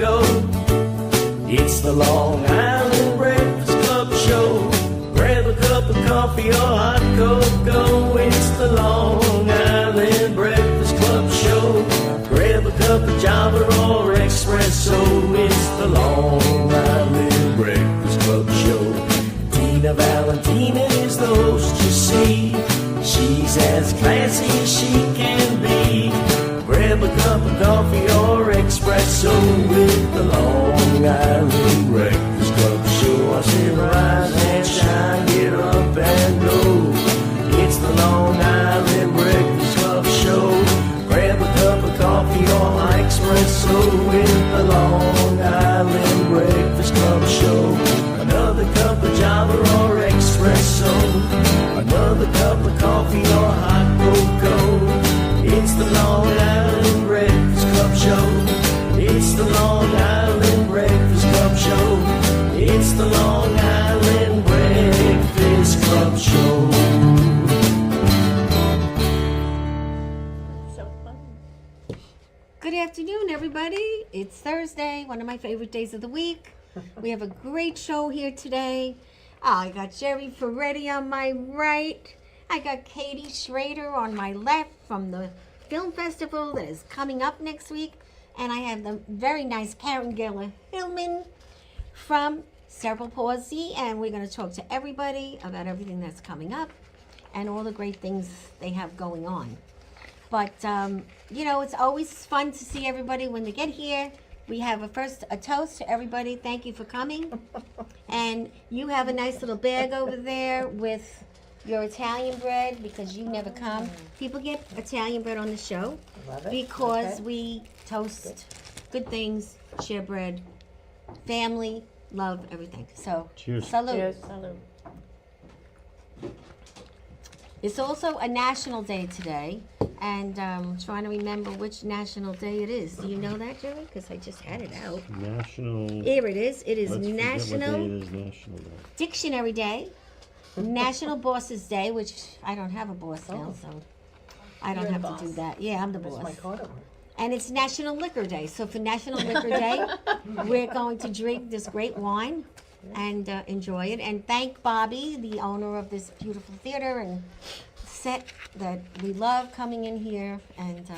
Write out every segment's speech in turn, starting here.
go. It's the Long Island Breakfast Club show. Grab a cup of coffee or hot cocoa. It's the Long Island Breakfast Club show. Grab a cup of Java or espresso. It's the Long Island Breakfast Club show. Tina Valentina is the host, you see. She's as classy as she can be. Grab a cup of coffee or espresso with the Long Island Breakfast Club show. I say rise and shine, get up and go. It's the Long Island Breakfast Club show. Grab a cup of coffee or espresso with the Long Island Breakfast Club show. Another cup of Java or espresso. Another cup of coffee or hot cocoa. It's the Long Island Breakfast Club show. It's the Long Island Breakfast Club show. It's the Long Island Breakfast Club show. So fun. Good afternoon, everybody. It's Thursday, one of my favorite days of the week. We have a great show here today. I got Gerry FERRETTI on my right. I got Katie Schrader on my left from the film festival that is coming up next week. And I have the very nice Karen Giller-Hillman from Cerebral Palsy. And we're going to talk to everybody about everything that's coming up and all the great things they have going on. But, you know, it's always fun to see everybody when they get here. We have a toast to everybody. Thank you for coming. And you have a nice little bag over there with your Italian bread because you never come. People get Italian bread on the show because we toast good things, share bread, family, love, everything. So, cheers. Salud. Cheers. Salud. It's also a national day today, and trying to remember which national day it is. Do you know that, Joey? Because I just had it out. National. Here it is. It is Let's forget National what day it is. National Day. Dictionary Day, National Bosses Day, which I don't have a boss now, so I don't You're have the to do boss. that. Yeah, I'm the That's boss. my card. And it's National Liquor Day. So for National Liquor Day, we're going to drink this great wine and enjoy it. And thank Bobby, the owner of this beautiful theater and set that we love, coming in here and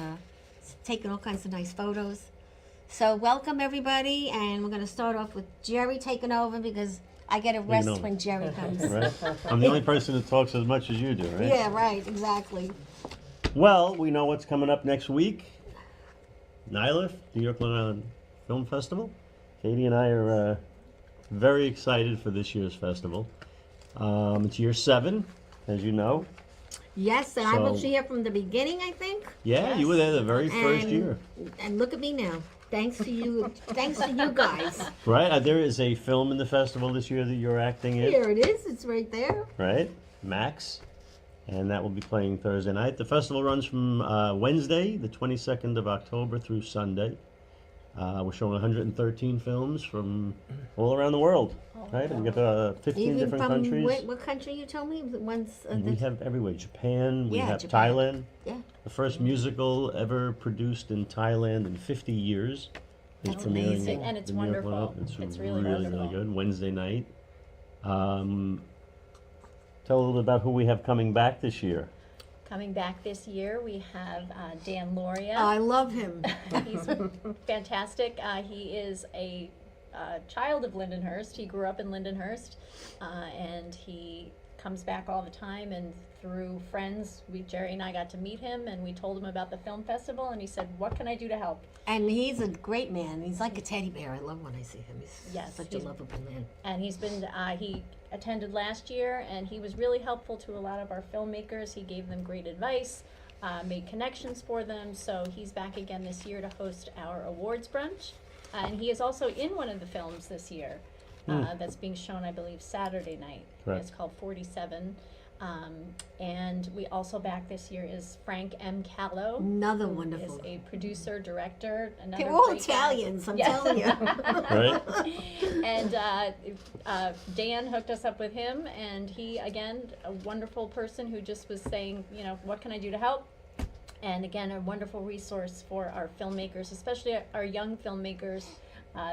taking all kinds of nice photos. So welcome everybody, and we're going to start off with Gerry taking over because I get a rest when Gerry comes. Right? I'm the only person that talks as much as you do, right? Yeah, right, exactly. Well, we know what's coming up next week. NYLIFF, New York Long Island Film Festival. Katie and I are very excited for this year's festival. It's year 7, as you know. Yes, and I was So- here from the beginning, I think. Yeah, you were there the very first And- year. And look at me now. Thanks to you, thanks to you guys. Right? There is a film in the festival this year that you're acting in. Here it is. It's right there. Right? Max. And that will be playing Thursday night. The festival runs from Wednesday, the 22nd of October, through Sunday. We're showing 113 films from all around the world. Right? We got 15 Even different from countries. what country you told me? Once. We have everywhere. Japan. We Yeah, have Japan. Thailand. Yeah. The first musical ever produced in Thailand in 50 years. is That's premiering amazing, and it's the New York wonderful. Live. It's really really wonderful. good. Wednesday night. Tell a little bit about who we have coming back this year. Coming back this year, we have Dan Lauria. I love him. He's fantastic. He is a child of Lindenhurst. He grew up in Lindenhurst, and he comes back all the time. And through friends, Gerry and I got to meet him, and we told him about the film festival, and he said, "What can I do to help?" And he's a great man. He's like a teddy bear. I love when I see him. He's Yes, such a he's- lovable man. And he's been, he attended last year, and he was really helpful to a lot of our filmmakers. He gave them great advice, made connections for them. So he's back again this year to host our Awards Brunch. And he is also in one of the films this year that's being shown, I believe, Saturday night. Correct. It's called 47. And we also back this year is Frank M. Callow. Another Is wonderful. a producer, director, another They're all great guy. Italians, I'm Yes. telling you. Right? And Dan hooked us up with him, and he, again, a wonderful person who just was saying, you know, what can I do to help? And again, a wonderful resource for our filmmakers, especially our young filmmakers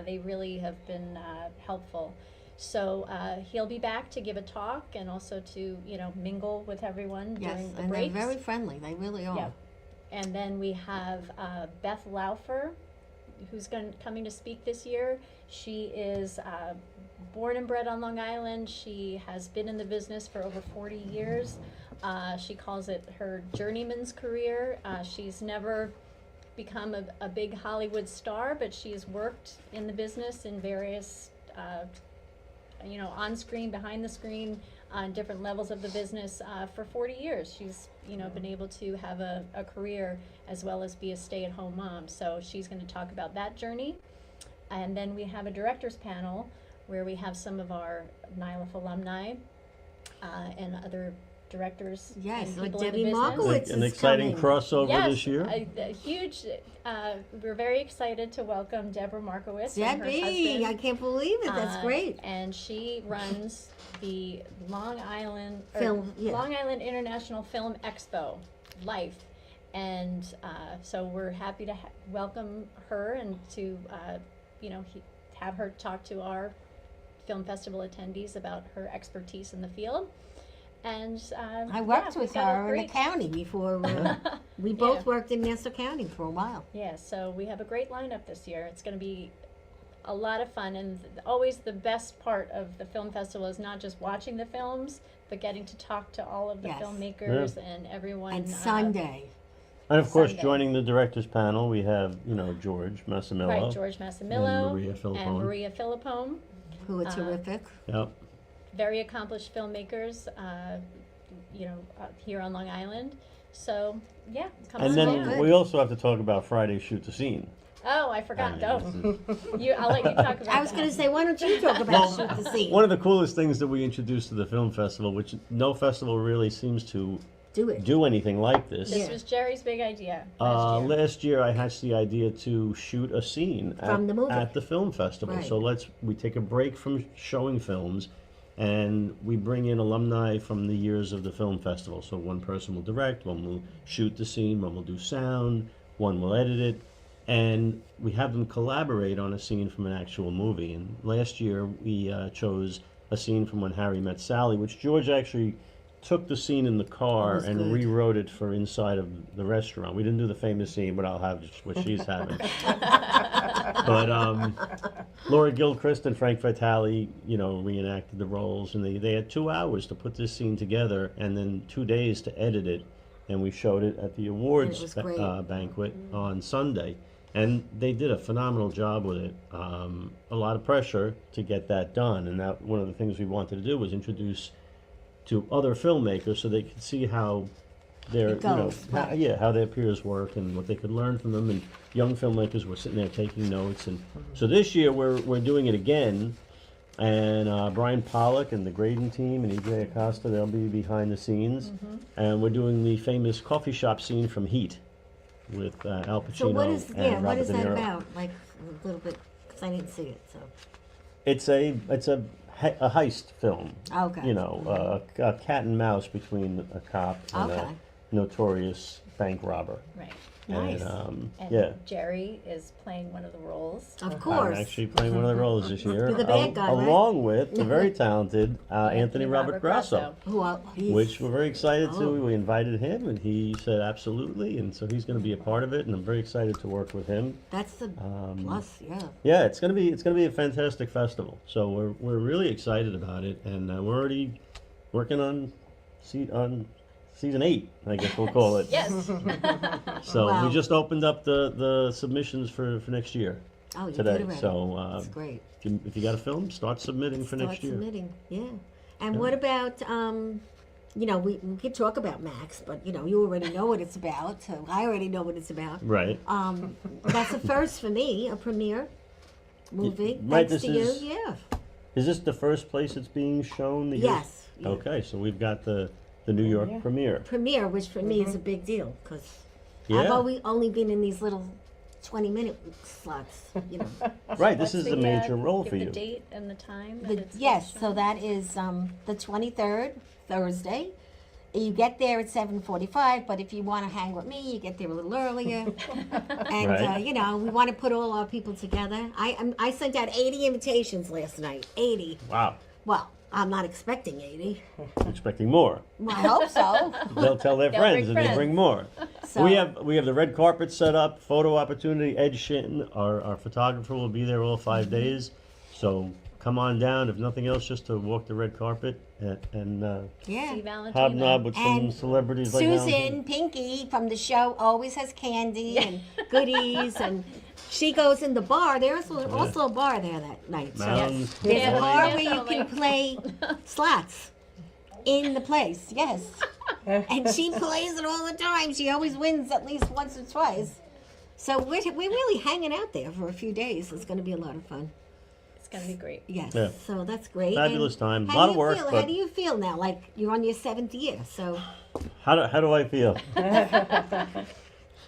They really have been helpful. So he'll be back to give a talk and also to, mingle with everyone Yes, during the and breaks. they're very friendly. They really are. Yep. And then we have Beth Laufer, who's coming to speak this year. She is born and bred on Long Island. She has been in the business for over 40 years. She calls it her journeyman's career. She's never become a big Hollywood star, but she's worked in the business in various, on screen, behind the screen, on different levels of the business for 40 years. She's, been able to have a career as well as be a stay-at-home mom. So she's going to talk about that journey. And then we have a director's panel where we have some of our NYLIFF alumni and other directors Yes, and like people in Debbie the business. Markowitz. An is exciting coming. crossover Yes, this year. a huge. We're very excited to welcome Deborah Markowitz and her Debbie, I husband. can't believe it. That's great. And she runs the Long Island Film, International Film Expo, LIFE, and so we're happy to welcome her and to have her talk to our film festival attendees about her expertise in the field. And I worked we've with got a her in the great- county before. We both worked in Nassau County for a while. Yeah, so we have a great lineup this year. It's going to be a lot of fun, and always the best part of the film festival is not just watching the films, but getting to talk to all of the Yes. filmmakers and everyone. And Sunday. And of course, Sunday. joining the directors panel, we have, George Massimillo. Right, George Massimillo And Maria Filippone. and Maria Filippone, Who are terrific. Yep. very accomplished filmmakers, here on Long Island. So, yeah, come And on then down. we also have to talk about Friday Shoot the Scene. Oh, I forgot. I No, mean, I'll let you talk about I was that. going to say, why don't you talk about Shoot the Scene? One of the coolest things that we introduced to the film festival, which no festival really seems to Do it. do anything like this. This Yeah. was Jerry's big idea last year. Last year, I hatched the idea to shoot a scene From the movie. at the film festival. Right. So we take a break from showing films, and we bring in alumni from the years of the film festival. So one person will direct, one will shoot the scene, one will do sound, one will edit it, and we have them collaborate on a scene from an actual movie. And last year, we chose a scene from When Harry Met Sally, which George actually took the scene in the car was and good. rewrote it for inside of the restaurant. We didn't do the famous scene, but I'll have just what she's having. But Laura Gilchrist and Frank Vitale, reenacted the roles, and they had 2 hours to put this scene together, and then 2 days to edit it, and we showed it at the awards was great. banquet on Sunday, and they did a phenomenal job with it. A lot of pressure to get that done, and that one of the things we wanted to do was introduce to other filmmakers so they could see how their It goes, right. how their peers work and what they could learn from them. And young filmmakers were sitting there taking notes. And so this year we're doing it again. And Brian Pollock and the Graydon team and E.J. Acosta, they'll be behind the scenes. And we're doing the famous coffee shop scene from Heat with Al Pacino So what is and what Robert is De that Niro. about? Like a little bit, because I didn't see it. So It's a heist film. Okay. A cat and mouse between a cop and Okay. a notorious bank robber. Right. Nice. And, And yeah. Jerry is playing one of the roles. of course. I'm actually playing one of the roles this year, You're the bad guy, right? along with the very talented Anthony Robert Grasso, Who he's, which we're very excited Oh. to. We invited him, and he said absolutely, and so he's going to be a part of it, and I'm very excited to work with him. that's the plus, yeah. Yeah, it's gonna be a fantastic festival. So we're really excited about it, and we're already working on season 8, I guess we'll call it. Yes. So Wow. we just opened up the submissions for next year Oh, you today. did already. So That's great. if you got a film, start submitting for Start next year. submitting, yeah. And what about we could talk about Max, but you already know what it's about. So I already know what it's about. Right. That's a first for me, a premiere movie. right, Thanks this to is- you, yeah. Is this the first place it's being shown? Yes. Yeah. Okay, so we've got the New York premiere. Premiere, which for me is a big deal because Yeah. I've only been in these little 20-minute slots. Right, this What's is a the, major role give for the you. date and the time that it's Yes, shown? so that is the 23rd, Thursday, You get there at 7:45, but if you want to hang with me, you get there a little earlier. And Right. you know, we want to put all our people together. I sent out 80 invitations last night. 80. Wow. Well, I'm not expecting 80. I'm expecting more. Well, I hope so. They'll tell their They'll friends bring and they'll bring more. So We have the red carpet set up, photo opportunity. Ed Shinton, our photographer, will be there all 5 days. So come on down, if nothing else, just to walk the red carpet and yeah. See Valentina. hobnob with some And celebrities like Susan Valentina. Pinky from the show always has candy and goodies, and she goes in the bar. There's also a bar there that night. So Mountains, there's a Yeah. bar Yeah. where you can play slots in the place. Yes, and she plays it all the time. She always wins at least once or twice. So we're really hanging out there for a few days. It's going to be a lot of fun. It's gonna be great. Yes, Yeah. so that's great. Fabulous And time. how Lot do of you work, feel? How but- do you feel now? Like you're on your 7th year, so How do I feel?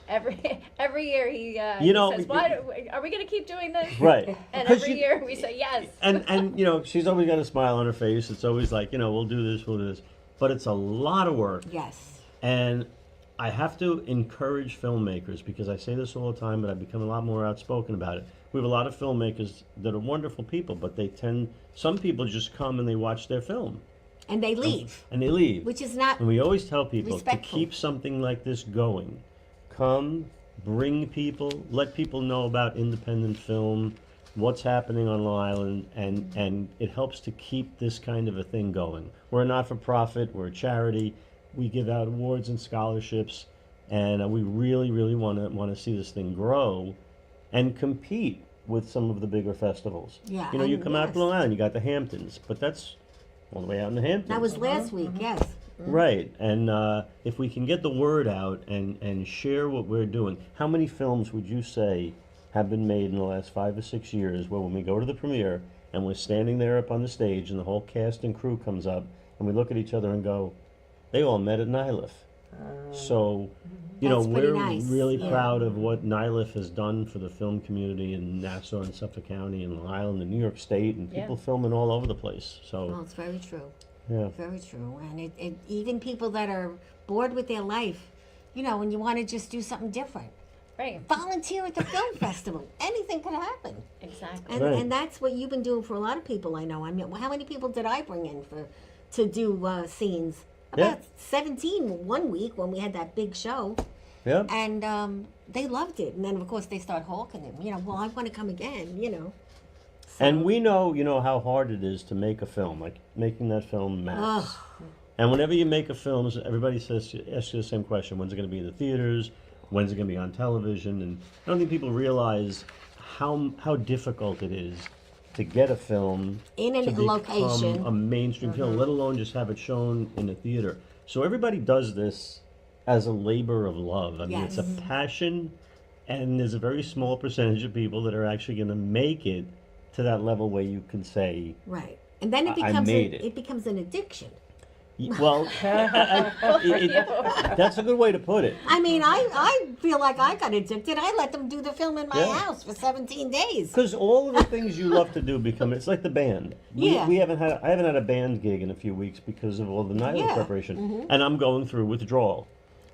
Every year he You know, says, are we gonna keep doing this? Right. And 'Cause every year we say yes. And you know, she's always got a smile on her face. It's always like, you know, we'll do this, but it's a lot of work. yes. And I have to encourage filmmakers, because I say this all the time, but I've become a lot more outspoken about it. We have a lot of filmmakers that are wonderful people, but some people just come and they watch their film And they leave, and they leave. which is not And we always tell people Respectful. to keep something like this going. Come, bring people, let people know about independent film, what's happening on Long Island, and it helps to keep this kind of a thing going. We're a not-for-profit, we're a charity, we give out awards and scholarships, and we really, really want to see this thing grow and compete with some of the bigger festivals. Yeah, You know, you and come out yes. to Long Island, you got the Hamptons, but that's all the way out in the Hamptons. That was last week, yes. Right, and if we can get the word out and share what we're doing, how many films would you say have been made in the last 5 or 6 years where when we go to the premiere and we're standing there up on the stage and the whole cast and crew comes up and we look at each other and go, they all met at NYLIFF. So, you know, That's pretty we're nice, really yeah. proud of what NYLIFF has done for the film community in Nassau and Suffolk County and Long Island and New York State, and Yeah. people filming all over the place. So, Well, it's very true. yeah. Very true. And it even people that are bored with their life, you know, when you want to just do something different, Right. volunteer at the film festival. Anything can happen. Exactly. And, Right. and that's what you've been doing for a lot of people, I know. I mean, how many people did I bring in to do scenes? Yeah. About 17 one week when we had that big show. Yeah. And they loved it. And then, of course, they start hawking them. You know, well, I want to come again, you know. So, And we know, you know, how hard it is to make a film, like making that film Max. Ugh. And whenever you make a film, everybody asks you the same question: when's it going to be in the theaters? When's it going to be on television? And I don't think people realize how difficult it is to get a film In a to become location. a mainstream film, let alone just have it shown in a theater. So everybody does this as a labor of love. I mean, it's a Yes. passion, and there's a very small percentage of people that are actually going to make it to that level where you can say, Right. And then it I becomes made it it. becomes an addiction. well, that's a good way to put it. I mean, I feel like I got addicted. I let them do the film in my Yeah. house for 17 days. Because all of the things you love to do become, it's like the band. Yeah. I haven't had a band gig in a few weeks because of all the NYLIFF Yeah. preparation. And I'm going through withdrawal.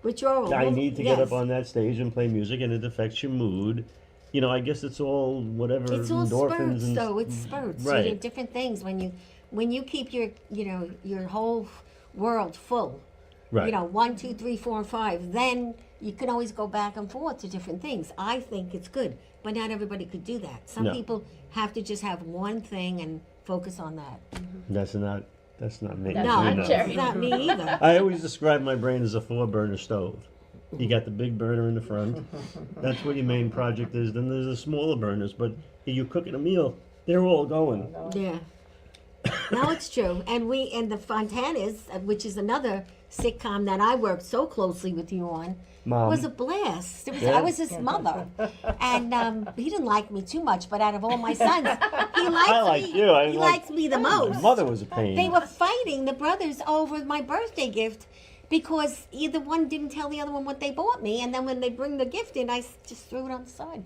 Withdrawal. I need to get Yes. up on that stage and play music, and it affects your mood. You know, I guess it's all whatever It's all endorphins spurts, and though. It's spurts. Right. You know, different things when you keep your whole world full. right. You know, 1, 2, 3, 4, and 5. Then you can always go back and forth to different things. I think it's good, but not everybody could do that. Some No. people have to just have one thing and focus on that. That's not me. That's No, not You know. Jerry. it's not me either. I always describe my brain as a 4-burner stove. You got the big burner in the front. That's what your main project is. Then there's the smaller burners, but if you're cooking a meal, they're all going. Yeah. No, it's true. And the Fontanas, which is another sitcom that I worked so closely with you on, Mom. was a blast. Yeah. I was his mother. And he didn't like me too much, but out of all my sons, he likes I like me. you. I He like- likes me the most. Mother was a pain. They were fighting, the brothers, over my birthday gift because either one didn't tell the other one what they bought me. And then when they bring the gift in, I just threw it on the side.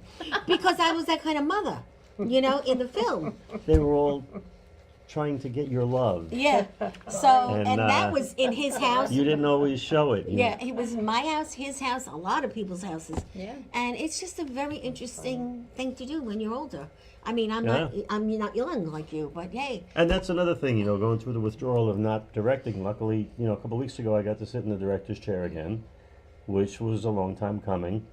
Because I was that kind of mother, you know, in the film. They were all trying to get your love. Yeah. So, And, and that was in his house. You didn't always show it. Yeah, it was my house, his house, a lot of people's houses. Yeah. And it's just a very interesting thing to do when you're older. I mean, I'm Yeah. not young like you, but hey. And that's another thing, you know, going through the withdrawal of not directing. Luckily, you know, a couple of weeks ago, I got to sit in the director's chair again, which was a long time coming.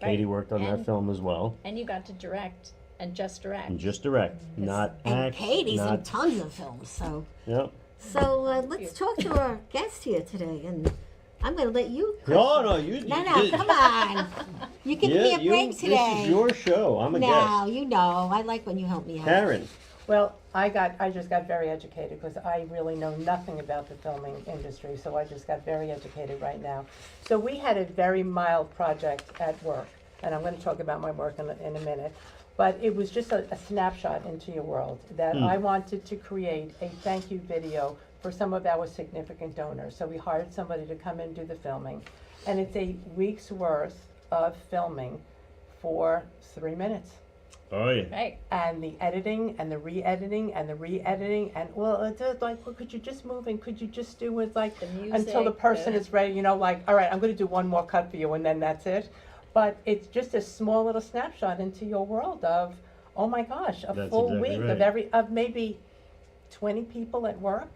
Katie Right. worked on that And- film as well. And you got to direct and just direct. And just direct, not And act. Katie's in not, tons of films, so. Yep. So let's talk to our guest here today, and I'm going to let you. No, you. No, come on. You can give me a break today. This is your show. I'm a No, guest. you know, I like when you help me out. Karen. Well, I just got very educated because I really know nothing about the filming industry, so I just got very educated right now. So we had a very mild project at work, and I'm going to talk about my work in a minute, but it was just a snapshot into your world that I wanted to create a thank you video for some of our significant donors. So we hired somebody to come and do the filming, and it's a week's worth of filming for 3 minutes. Oh yeah. Right. And the editing and the re-editing and the re-editing and well, it's just like, well, could you just move and could you just do it like The until the music, person the- is ready, you know, like, all right, I'm going to do one more cut for you and then that's it. But it's just a small little snapshot into your world of, oh my gosh, a That's full exactly week right. of maybe 20 people at work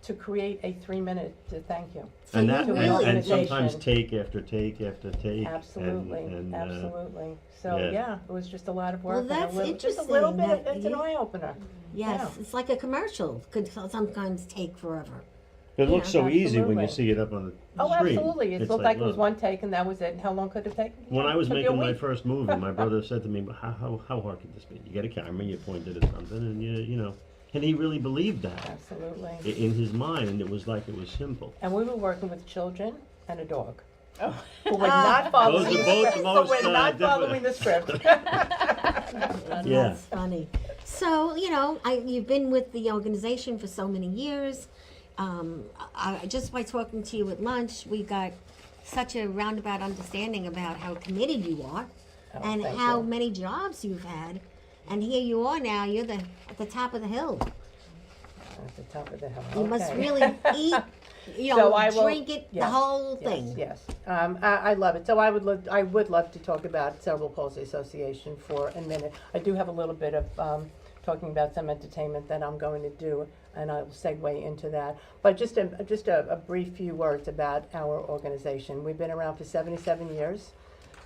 to create a 3-minute thank you. So And you that, really- and sometimes Organization. take after take after take. Absolutely, and, absolutely. So yeah. yeah, it was just a lot of Well, work. and that's just a little interesting bit. that It's an you- eye opener. Yes, Yeah. it's like a commercial. Could sometimes take forever. It looks so easy when you absolutely. see it up on the Oh, screen. absolutely. It It's looked like it was look. one take and that was it. And how long could it have taken? When I was Could be a making my week. first movie, my brother said to me, how hard could this be? You get a camera, you point it at something, and you know. And he really believed that. Absolutely. In his mind, it was like it was simple. And we were working with children and a dog. Oh. Who were not following Those are the both script. the Who most, were not different- following the script. Yeah. That's funny. So, you know, you've been with the organization for so many years. Just by talking to you at lunch, we got such a roundabout understanding about how committed you are Oh, and thank how you. many jobs you've had. And here you are now, you're at the top of the hill. At the top of the hill. You must Okay. really eat, you So know, I will- drink it, the yes, whole yes, thing. Yes, I love it. So I would love to talk about Cerebral Palsy Association for a minute. I do have a little bit of talking about some entertainment that I'm going to do, and I'll segue into that. But just a brief few words about our organization. We've been around for 77 years,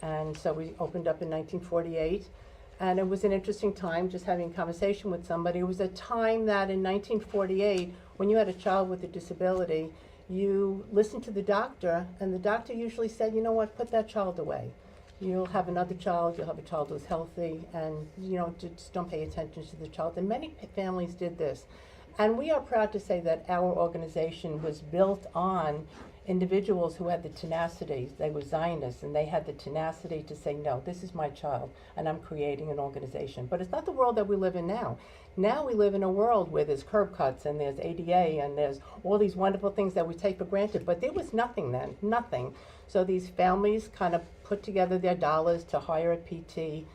and so we opened up in 1948. And it was an interesting time just having a conversation with somebody. It was a time that in 1948, when you had a child with a disability, you listened to the doctor, and the doctor usually said, you know what, put that child away. You'll have another child, you'll have a child who's healthy, and you know, just don't pay attention to the child. And many families did this. And we are proud to say that our organization was built on individuals who had the tenacity. They were Zionists, and they had the tenacity to say, no, this is my child, and I'm creating an organization. But it's not the world that we live in now. Now we live in a world where there's curb cuts, and there's ADA, and there's all these wonderful things that we take for granted. But there was nothing then, nothing. So these families kind of put together their dollars to hire a PT.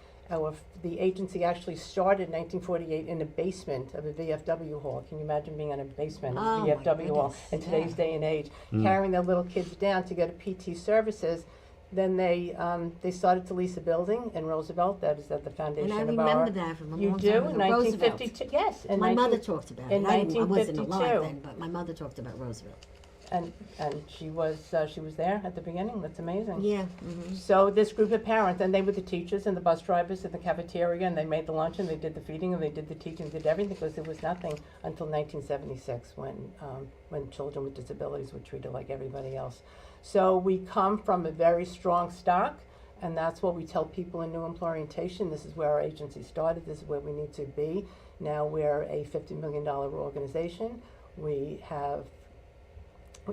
The agency actually started in 1948 in the basement of a VFW hall. Can you imagine being in a basement of Oh, a my VFW hall goodness, in today's yeah. day and age, carrying their little kids down to get a PT services? Then they started to lease a building in Roosevelt. That is at the foundation And I of our. remember that from a You long do time in ago. Roosevelt. 1952. Yes, in My 19 mother talked about it. in I wasn't alive 1952. then, but my mother talked about Roosevelt. And she was there at the beginning. That's amazing. Yeah. So this group of parents, and they were the teachers and the bus drivers in the cafeteria, and they made the lunch, and they did the feeding, and they did the teaching, did everything, because there was nothing until 1976 when children with disabilities were treated like everybody else. So we come from a very strong stock, and that's what we tell people in New Employer Orientation. This is where our agency started. This is where we need to be. Now we're a $50 million organization. We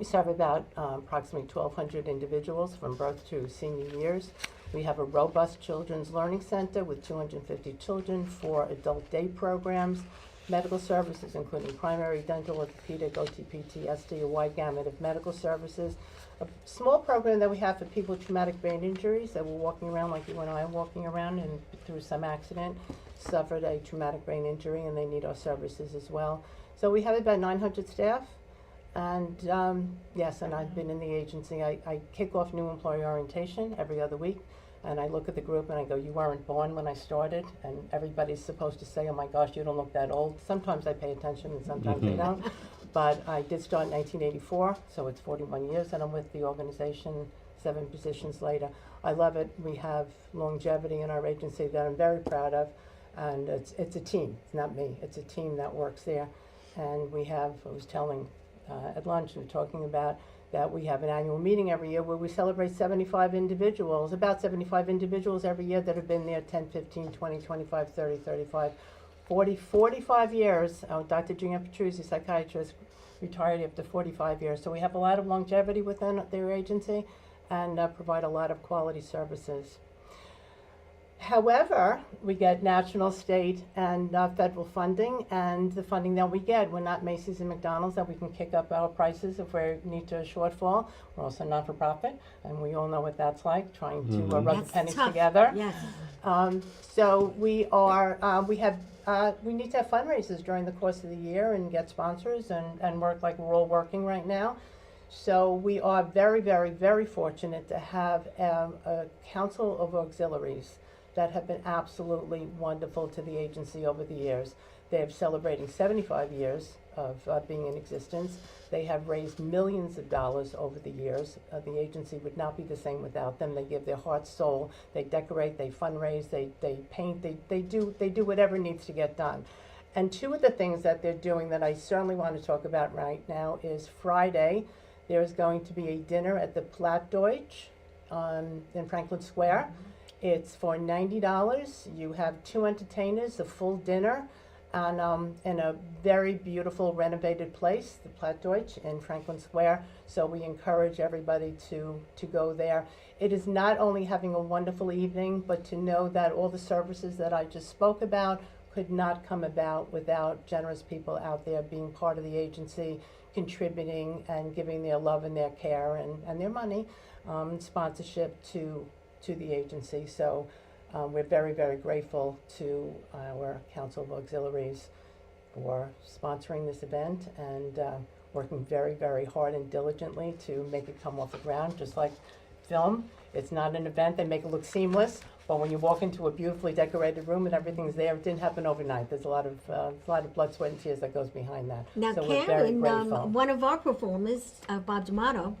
serve about approximately 1,200 individuals from birth to senior years. We have a robust children's learning center with 250 children for adult day programs, medical services including primary, dental, orthopedic, OTPT, SD, a wide gamut of medical services. A small program that we have for people with traumatic brain injuries that were walking around like you and I are walking around and through some accident. suffered a traumatic brain injury and they need our services as well. So we have about 900 staff. And yes, and I've been in the agency. I kick off new employee orientation every other week. And I look at the group and I go, you weren't born when I started. And everybody's supposed to say, oh my gosh, you don't look that old. Sometimes I pay attention and sometimes I don't. But I did start in 1984, so it's 41 years and I'm with the organization 7 positions later. I love it. We have longevity in our agency that I'm very proud of. And it's a team. It's not me. It's a team that works there. And we have, I was telling at lunch, we were talking about that we have an annual meeting every year where we celebrate 75 individuals, about 75 individuals every year that have been there 10, 15, 20, 25, 30, 35, 40, 45 years. Dr. Gina Petruzzi, psychiatrist, retired after 45 years. So we have a lot of longevity within their agency and provide a lot of quality services. However, we get national, state, and federal funding, and the funding that we get, we're not Macy's and McDonald's that we can kick up our prices if we need to a shortfall. We're also not-for-profit, and we all know what that's like, trying to rub That's the pennies tough. together. Yes. So we are, we need to have fundraisers during the course of the year and get sponsors and work like we're all working right now. So we are very, very, very fortunate to have a council of auxiliaries that have been absolutely wonderful to the agency over the years. They're celebrating 75 years of being in existence. They have raised millions of dollars over the years. The agency would not be the same without them. They give their heart, soul. They decorate, they fundraise, they paint, they do whatever needs to get done. And 2 of the things that they're doing that I certainly want to talk about right now is Friday, there's going to be a dinner at the Plattdeutsch in Franklin Square. It's for $90. You have 2 entertainers, a full dinner, and in a very beautiful renovated place, the Plattdeutsch in Franklin Square. So we encourage everybody to go there. It is not only having a wonderful evening, but to know that all the services that I just spoke about could not come about without generous people out there being part of the agency, contributing and giving their love and their care and their money, sponsorship to the agency. So we're very, very grateful to our Council of Auxiliaries for sponsoring this event and working very, very hard and diligently to make it come off the ground, just like film. It's not an event, they make it look seamless, but when you walk into a beautifully decorated room and everything's there, it didn't happen overnight. There's a lot of blood, sweat, and tears that goes behind that. Now, So we're very Karen, grateful. one of our performers, Bob D'Amato,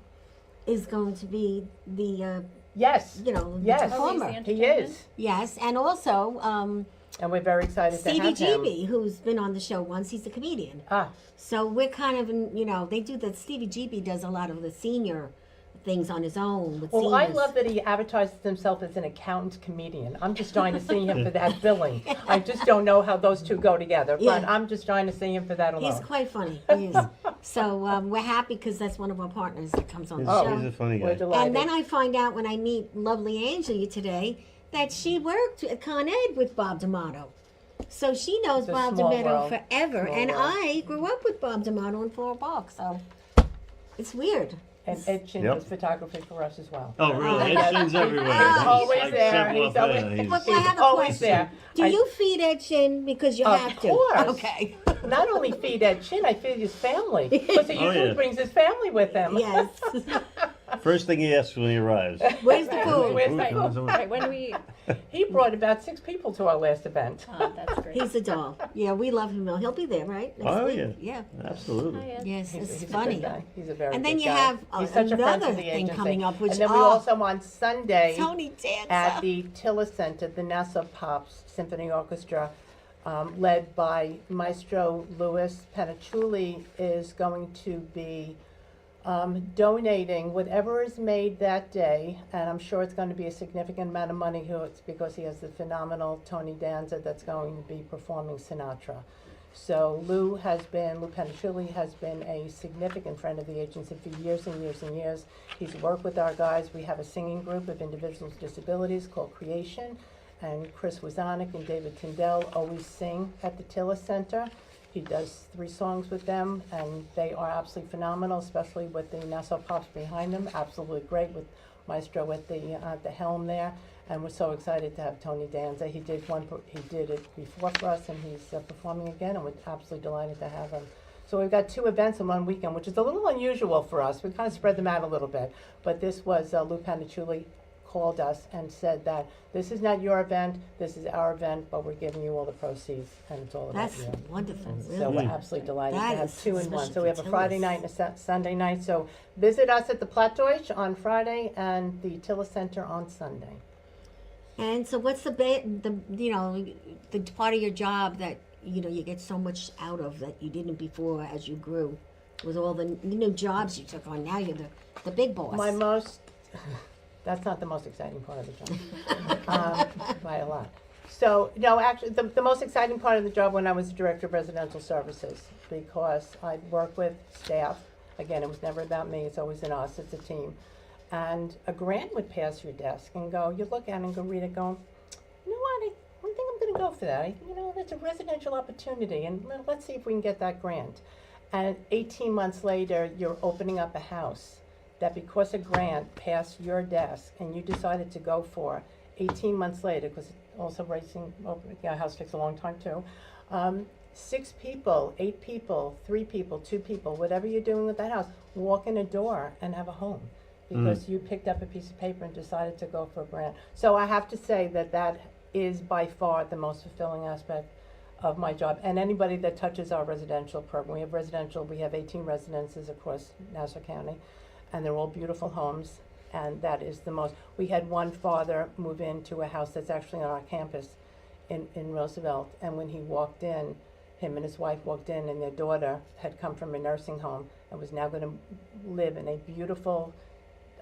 is going to be the, Yes, the yes, performer. he is. Yes, and also And we're very excited to Stevie have him. GB, who's been on the show once. He's a comedian. Ah, So we're kind of, they do that. Stevie GB does a lot of the senior things on his own with well, seniors. I love that he advertises himself as an accountant comedian. I'm just trying to see him for that billing. I just don't know how those two go together, but Yeah. I'm just trying to see him for that alone. He's quite funny. He is. So we're happy because that's one of our partners that comes on the Oh. show. He's a funny We're guy. delighted. And then I find out when I meet lovely Angela today that she worked at Con Ed with Bob D'Amato. So she knows It's a Bob small D'Amato world. forever. Small And world. I grew up with Bob D'Amato in Floral Park. So it's weird. And Ed Chin Yep. does photography for us as well. Oh, really? Ed Chin's everywhere. He's always like there. several He's up always- there. But I He's have a always question. there. Do I- you feed Ed Chin because you Of have to? course. Okay. Not only feed Ed Chin, I feed his family. Because he Oh, usually yeah. brings his family with him. Yes. First thing he asks when he arrives. Where's the food? Where's Food my comes food? on. Right, when we, He brought about 6 people to our last event. oh, that's great. He's a doll. Yeah, we love him. He'll be there, right? Next Oh, week? yeah. Yeah. Absolutely. Hi, Ed. Yes, He's, it's he's a funny. good guy. He's a very And then good you guy. have He's such a friend another to the thing agency. coming up, which and then we also on Sunday Tony Danza. at the Tiller Center, the Nassau Pops Symphony Orchestra, led by Maestro Louis Panicciulli, is going to be donating whatever is made that day, and I'm sure it's going to be a significant amount of money. It's because he has the phenomenal Tony Danza that's going to be performing Sinatra. So Lou Panicciulli has been a significant friend of the agency for years and years and years. He's worked with our guys. We have a singing group of individuals with disabilities called Creation, and Chris Wazanik and David Tyndall always sing at the Tiller Center. He does 3 songs with them, and they are absolutely phenomenal, especially with the Nassau Pops behind them. Absolutely great with Maestro at the helm there. And we're so excited to have Tony Danza. He did it before for us, and he's performing again, and we're absolutely delighted to have him. So we've got 2 events in one weekend, which is a little unusual for us. We kind of spread them out a little bit. But this was Lou Panicciulli called us and said that this is not your event, this is our event, but we're giving you all the proceeds, and it's all about That's you. wonderful, So really. we're absolutely delighted That to have is 2 in one. especially So we have a for Friday Tillis. night and a Sunday night. So visit us at the Plattdeutsch on Friday and the Tillis Center on Sunday. And so what's the part of your job that, you get so much out of that you didn't before as you grew? With all the new jobs you took on, now you're the big boss. That's not the most exciting part of the job, by a lot. So, no, actually, the most exciting part of the job when I was the director of residential services, because I'd work with staff. Again, it was never about me, it's always an us, it's a team. And a grant would pass your desk and go, you look at it and go read it, going, you know what, I think I'm going to go for that. That's a residential opportunity, and let's see if we can get that grant. And 18 months later, you're opening up a house that because a grant passed your desk and you decided to go for 18 months later, because also a house takes a long time too, 6 people, 8 people, 3 people, 2 people, whatever you're doing with that house, walk in a door and have a home because you picked up a piece of paper and decided to go for a grant. So I have to say that is by far the most fulfilling aspect of my job. And anybody that touches our residential program, we have 18 residences across Nassau County, and they're all beautiful homes, and that is the most. We had one father move into a house that's actually on our campus in Roosevelt, and when he walked in, him and his wife walked in, and their daughter had come from a nursing home and was now going to live in a beautiful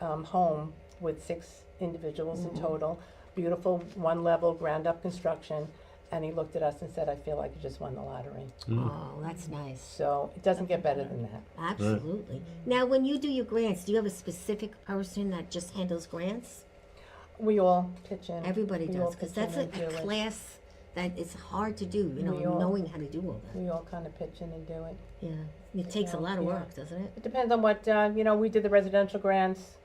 home with 6 individuals in total, beautiful 1-level ground-up construction. And he looked at us and said, I feel like you just won the lottery. Oh, that's nice. So it doesn't get better than that. Absolutely. Now, when you do your grants, do you have a specific person that just handles grants? We all pitch in. Everybody We all does, because pitch that's in a and do it. class that is hard to do, We all- knowing how to do all that. We all kind of pitch in and do it. Yeah, it takes a lot of Yeah. work, doesn't it? It depends on what, we did the residential grants.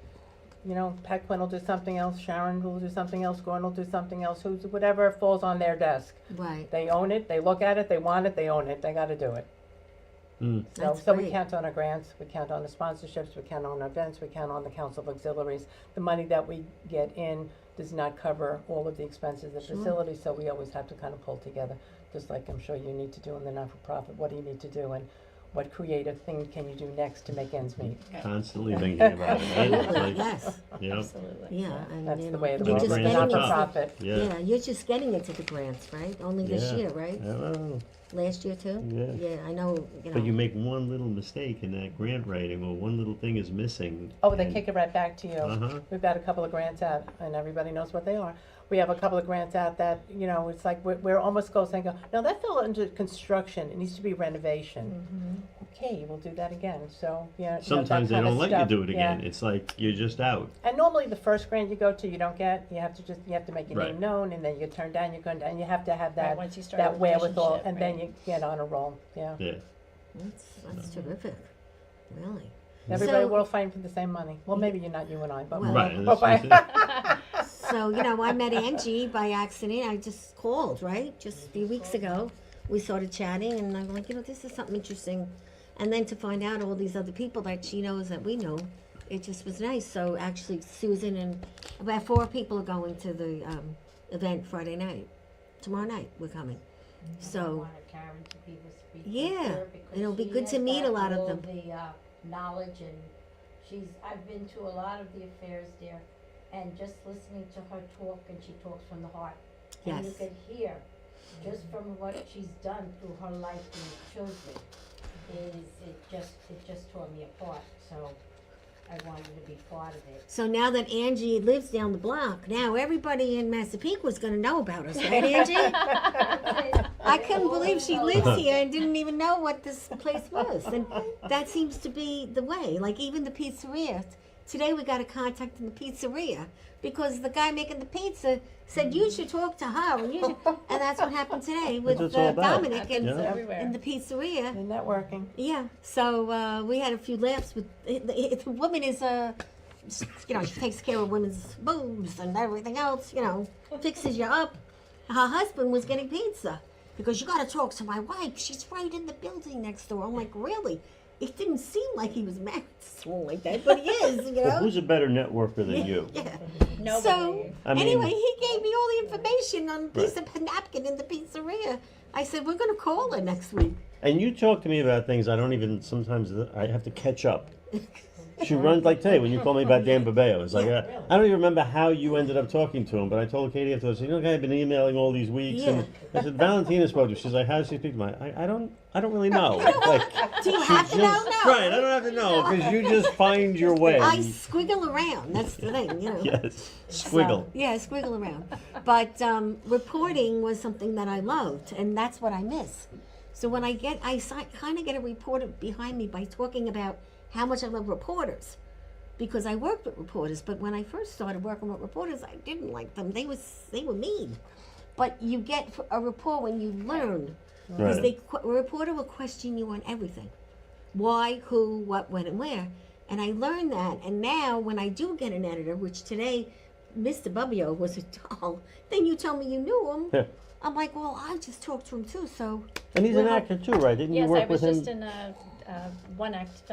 Pat Quinn will do something else, Sharon will do something else, Gordon will do something else, whatever falls on their desk. Right. They own it, they look at it, they want it, they own it, they gotta do it. That's So we great. count on our grants, we count on the sponsorships, we count on our events, we count on the Council of Auxiliaries. The money that we get in does not cover all of the expenses of the facility, so we always have to kind of pull together, just like I'm sure you need to do in the not-for-profit. What do you need to do, and what creative thing can you do next to make ends meet? Constantly thinking about it. Right? It's Absolutely, like, yes. you know, Absolutely. Yeah, and That's the way it you're works. just Grants getting on top. into Not-for-profit. yeah. you're just getting into the grants, right? Only this Yeah. year, right? Oh, Last year too? Yeah. Yeah, I know, but you make one little mistake in that grant writing, or one little thing is missing. Oh, they and- kick it right back to you. Uh-huh. We've got a couple of grants out, and everybody knows what they are. We have a couple of grants out that, it's like we're almost go saying, no, that fell into construction, it needs to be renovation. Okay, we'll do that again. So, that Sometimes they kind of don't let you stuff, do it yeah. again. It's like you're just out. And normally the first grant you go to, you don't get. You have to make your Right. name known, and then you get turned down. You're going down. You have to have Right, that once you start that a wherewithal, relationship, and then right. you get on a roll. Yeah. Yeah. That's terrific, really. Everybody So- we're all fighting for the same money. Well, maybe you're not, you and I, but Well- Right. And we're that's fighting. what So, I met Angie by accident. I just called, right? Just a few weeks ago. We started chatting, and I'm like, this is something interesting. And then to find out all these other people that she knows that we know, it just was nice. So actually, Susan and about 4 people are going to the event Friday night. Tomorrow night, we're coming. So, wanted Karen to be the speaker Yeah, there because it'll be she good has to meet a got lot of all them. the knowledge, and I've been to a lot of the affairs there, and just listening to her talk, and she talks from the heart. And you Yes. could hear, just from what she's done through her life with children, it just tore me apart, so I wanted to be part of it. so now that Angie lives down the block, now everybody in Massapequa is going to know about us, right, Angie? I couldn't believe she lives here and didn't even know what this place was. And that seems to be the way. Like even the pizzeria. Today we got a contact in the pizzeria because the guy making the pizza said you should talk to her, and that's what happened today with That's what it's all about. Dominic Happens Yeah. everywhere. in the pizzeria. Isn't that working? Yeah, so we had a few laughs with the woman is she takes care of women's boobs and everything else, fixes you up. Her husband was getting pizza because you got to talk to my wife. She's right in the building next door. I'm like, really? It didn't seem like he was married to someone like that, but he is, Well, who's a better networker than you? Yeah. Nobody. So, I mean- anyway, he gave me all the information on a piece of napkin in the pizzeria. I said, we're going to call her next week. And you talk to me about things I don't even, sometimes I have to catch up. She runs like today when you called me about Dan Babeo. It's like, I don't even remember how you ended up talking to him, but I told Katie afterwards, I've been emailing all these weeks. And I said, Valentina spoke to you. She's like, how does she speak to me? I don't really know. Like, Do you have to know? No. right, I don't have to know because you just find your way. I squiggle around. That's the thing, Yes, squiggle. So, yeah, squiggle around. But reporting was something that I loved, and that's what I miss. So when I kind of get a reporter behind me by talking about how much I love reporters, because I worked with reporters. But when I first started working with reporters, I didn't like them. They were mean. But you get a rapport when you learn, because Right. a reporter will question you on everything, why, who, what, when, and where. And I learned that. And now when I do get an editor, which today Mr. Babeo was a doll, then you tell me you knew him. Yeah. I'm like, well, I just talked to him too, so. And he's an actor too, right? Didn't you Yes, work I was with him? just in a one-act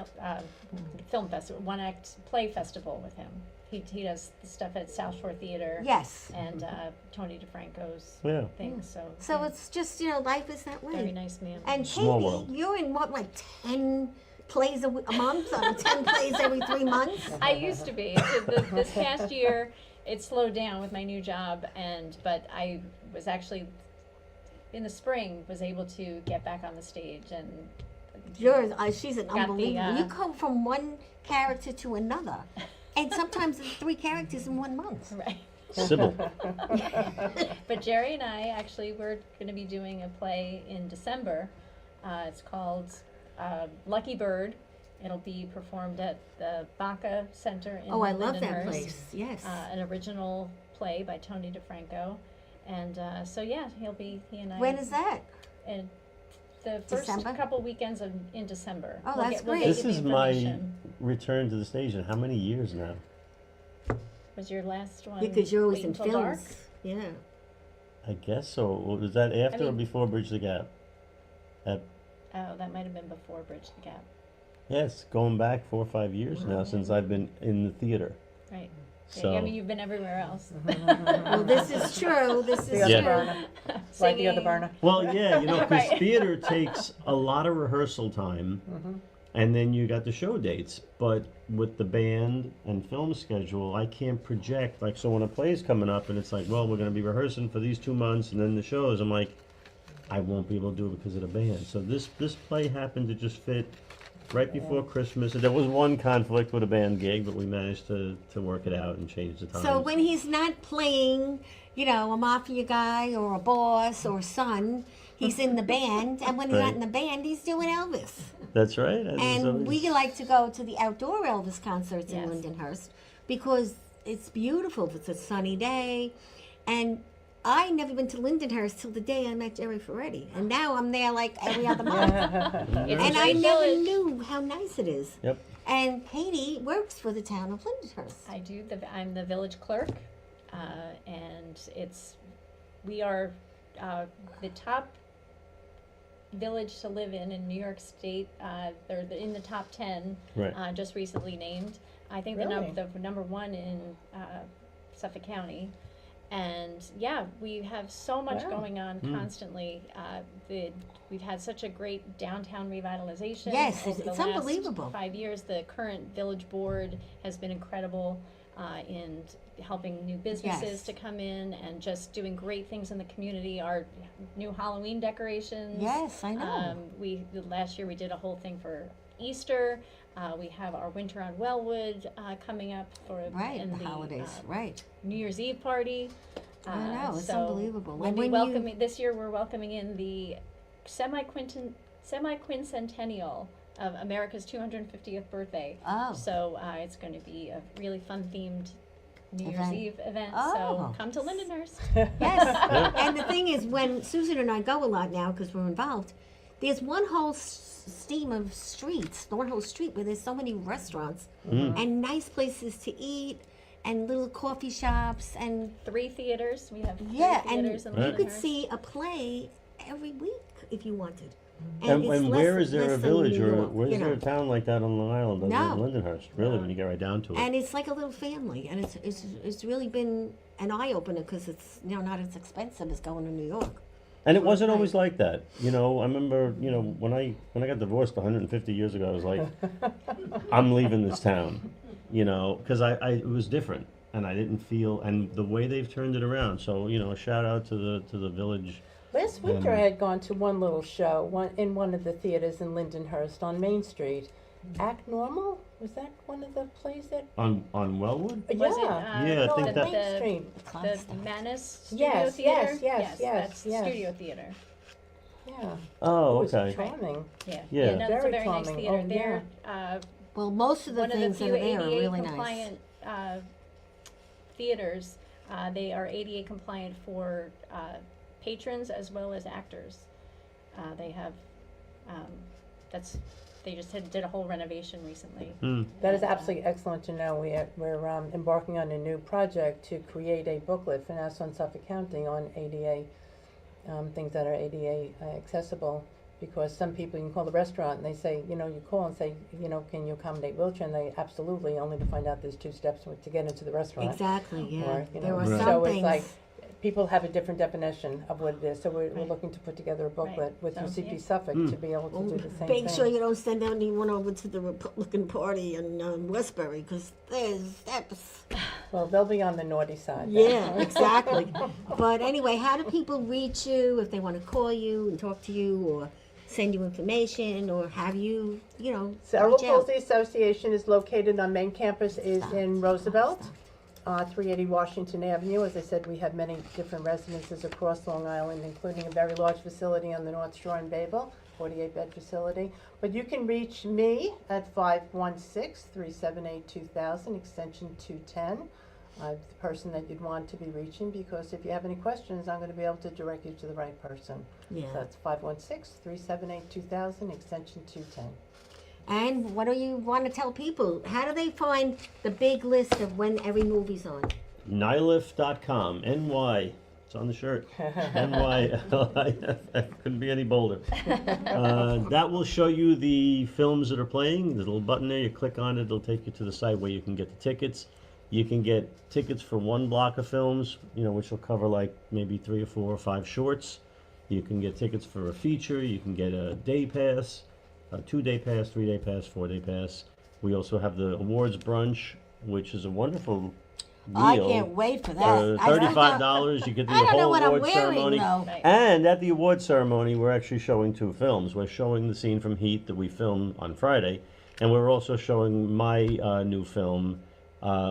film festival, one-act play festival with him. He does the stuff at South Shore Theater. Yes. And Tony DeFranco's Yeah. things. So So it's just, life is that way. very nice man. And Small Katie, world. you're in what, like 10 plays a month? Or 10 plays every 3 months? I used to be. This past year, it slowed down with my new job, but I was actually in the spring was able to get back on the stage and. She's an Got the, unbelievable. You go from one character to another. And sometimes it's 3 characters in 1 month. Right. Sybil. But Jerry and I actually we're going to be doing a play in December. It's called Lucky Bird. It'll be performed at the Baca Center in Oh, I love that Lindenhurst. place. Yes. An original play by Tony DeFranco. And he and I. When is that? And the first December? couple weekends in December. Oh, We'll that's get- we'll great. get This you the is my information. return to the stage in how many years now? Was your last one? Because you're always Wait in Until films. Dark? Yeah. I guess so. Was that after or mean- before Bridge the Gap? Oh, that might have been before Bridge the Gap. Yes, going back 4 or 5 years now since I've been in the theater. Right. So Yeah, I mean, you've been everywhere else. Well, this is true. This The is other Yeah. true. burner. Like the other Singing. burner. Well, yeah, because Right. theater takes a lot of rehearsal time, and then you got the show dates. But with the band and film schedule, I can't project. Like, so when a play's coming up and it's like, well, we're going to be rehearsing for these 2 months, and then the shows, I'm like, I won't be able to do it because of the band. So this play happened to just fit right before Christmas. There was one conflict with a band gig, but we managed to work it out and change the time. So when he's not playing, a mafia guy or a boss or son, he's in the band. And when he's not Right. in the band, he's doing Elvis. That's right. And we like to go to the outdoor Elvis concerts in Yes. Lindenhurst because it's beautiful. It's a sunny day. And I never been to Lindenhurst till the day I met Jerry Ferretti. And now I'm there like every other month. It's And a I great never village. knew how nice it is. Yep. And Katie works for the town of Lindenhurst. I do. I'm the village clerk, and we are the top village to live in New York State. They're in the top 10. Right. Just recently named. I think Really? the number 1 in Suffolk County. And yeah, we have so much Wow. going on constantly. We've had such a great downtown revitalization. Yes, over the it's last unbelievable. 5 years. The current village board has been incredible in helping new businesses Yes. to come in and just doing great things in the community. Our new Halloween decorations. Yes, I know. Last year we did a whole thing for Easter. We have our Winter on Wellwood coming up for Right, and the holidays, right. New Year's Eve party. I know, it's so unbelievable. When And we when you- welcome this year, we're welcoming in the semi-quincentennial of America's 250th birthday. Oh. So it's going to be a really fun themed New Year's Event. Eve event. Oh. So come to Lindenhurst. Yes. And the thing is, when Susan and I go a lot now because we're involved, there's one whole stream of streets, one whole street where there's so many restaurants and nice places to eat and little coffee shops and 3 theaters. We have 3 yeah, and theaters in you could Lindenhurst. see a play every week if you wanted. And it's where less- is there a less than village New or York, where's you there know. a town like that on Long Island other than No. Lindenhurst? Really, when you get right down to it. And it's like a little family, and it's really been an eye opener because it's not as expensive as going to New York. And it wasn't always like that. You know, I remember, you know, when I got divorced 150 years ago, I was like, I'm leaving this town, you know, because it was different, and I didn't feel, and the way they've turned it around. So, you know, a shout out to the village. Last winter, I had gone to one little show in one of the theaters in Lindenhurst on Main Street. Act Normal? Was that one of the plays that? On Wellwood? Was it, Yeah, I no, think on that- Main Street. the Manus Studio Yes, Theater? yes, That's yes. Studio Theater. Yeah. Oh, It was okay. charming. Yeah. Yeah. No, it's a Very very nice charming. theater. Oh, They're Well, most of the one of the things that few are there are ADA really nice. compliant theaters. They are ADA compliant for patrons as well as actors. They have they just did a whole renovation recently. That is absolutely excellent to know. We're embarking on a new project to create a booklet for Nassau and Suffolk County on ADA, things that are ADA accessible. Because some people, you can call the restaurant and they say, you call and say, can you accommodate wheelchair? And they absolutely, only to find out there's 2 steps to get into the restaurant. Exactly, yeah. Or, There are Right. some so things. it's like, people have a different defension of what it is. So we're Right. looking to put together a booklet with So, UCP yeah. Suffolk to be able to do the same Make thing. sure you don't send anyone over to the Republican Party in Westbury because there's steps. Well, they'll be on the naughty side. then. Yeah, exactly. But anyway, how do people reach you if they want to call you and talk to you or send you information or have you, Cerebral reach out? Palsy Association is located on main campus is in Roosevelt, 380 Washington Avenue. As I said, we have many different residences across Long Island, including a very large facility on the North Shore in Babel, 48-bed facility. But you can reach me at 516-378-2000, extension 210. I'm the person that you'd want to be reaching because if you have any questions, I'm going to be able to direct you to the right person. Yeah. So that's 516-378-2000, extension 210. And what do you want to tell people? How do they find the big list of when every movie's on? NYLIFF.com. NY. It's on the shirt. NYLIFF. Couldn't be any bolder. That will show you the films that are playing. There's a little button there. You click on it. It'll take you to the site where you can get the tickets. You can get tickets for one block of films, which will cover like maybe 3 or 4 or 5 shorts. You can get tickets for a feature. You can get a day pass, a 2-day pass, 3-day pass, 4-day pass. We also have the Awards Brunch, which is a wonderful meal. I can't wait for that. For $35, you get the I don't know whole what I'm award wearing, ceremony. though. Right. And at the award ceremony, we're actually showing 2 films. We're showing the scene from Heat that we filmed on Friday, and we're also showing my new film,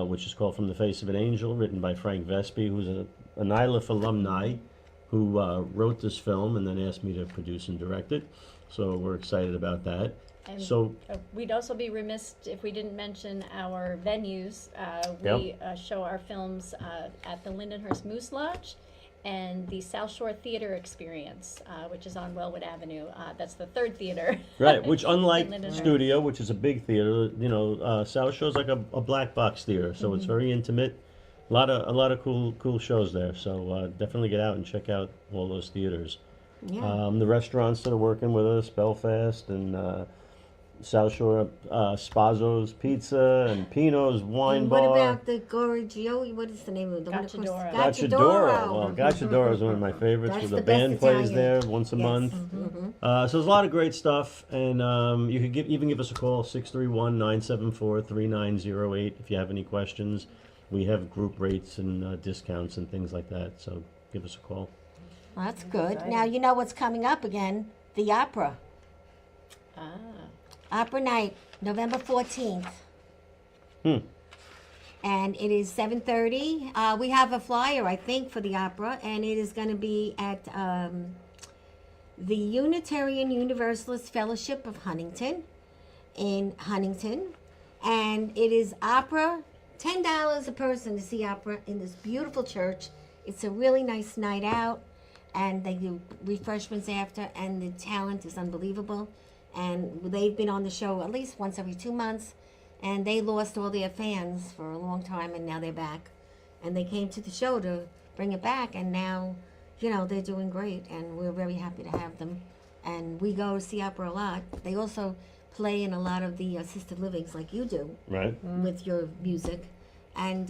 which is called From the Face of an Angel, written by Frank Vespi, who's a NYLIFF alumni who wrote this film and then asked me to produce and direct it. So we're excited about that. And So we'd also be remiss if we didn't mention our venues. We show our films at the Lindenhurst Moose Lodge and the South Shore Theater Experience, which is on Wellwood Avenue. That's the 3rd theater. right, which unlike In Lindenhurst. Studio, which is a big theater, South Shore's like a black box theater, so it's very intimate. A lot of cool shows there. So definitely get out and check out all those theaters. Yeah. The restaurants that are working with us, Belfast and South Shore, Spazzo's Pizza and Pino's Wine And Bar. what about the Gorgio? What is the name of it? The one across- Gacciadoro. Gacciadoro. Well, Gacciadoro is one of my favorites. That's Where the the best band plays Italian. there once a month. Mhm. So there's a lot of great stuff, and you could even give us a call, 631-974-3908 if you have any questions. We have group rates and discounts and things like that, so give us a call. Well, that's good. Now you know what's coming up again. The opera. Opera night, November 14th. And it is 7:30. We have a flyer, I think, for the opera, and it is going to be at the Unitarian Universalist Fellowship of Huntington in Huntington. And it is opera, $10 a person to see opera in this beautiful church. It's a really nice night out. and they do refreshments after, and the talent is unbelievable. And they've been on the show at least once every 2 months, and they lost all their fans for a long time, and now they're back. And they came to the show to bring it back, and now, they're doing great, and we're very happy to have them. And we go see opera a lot. They also play in a lot of the assisted livings like you do Right. with your music. And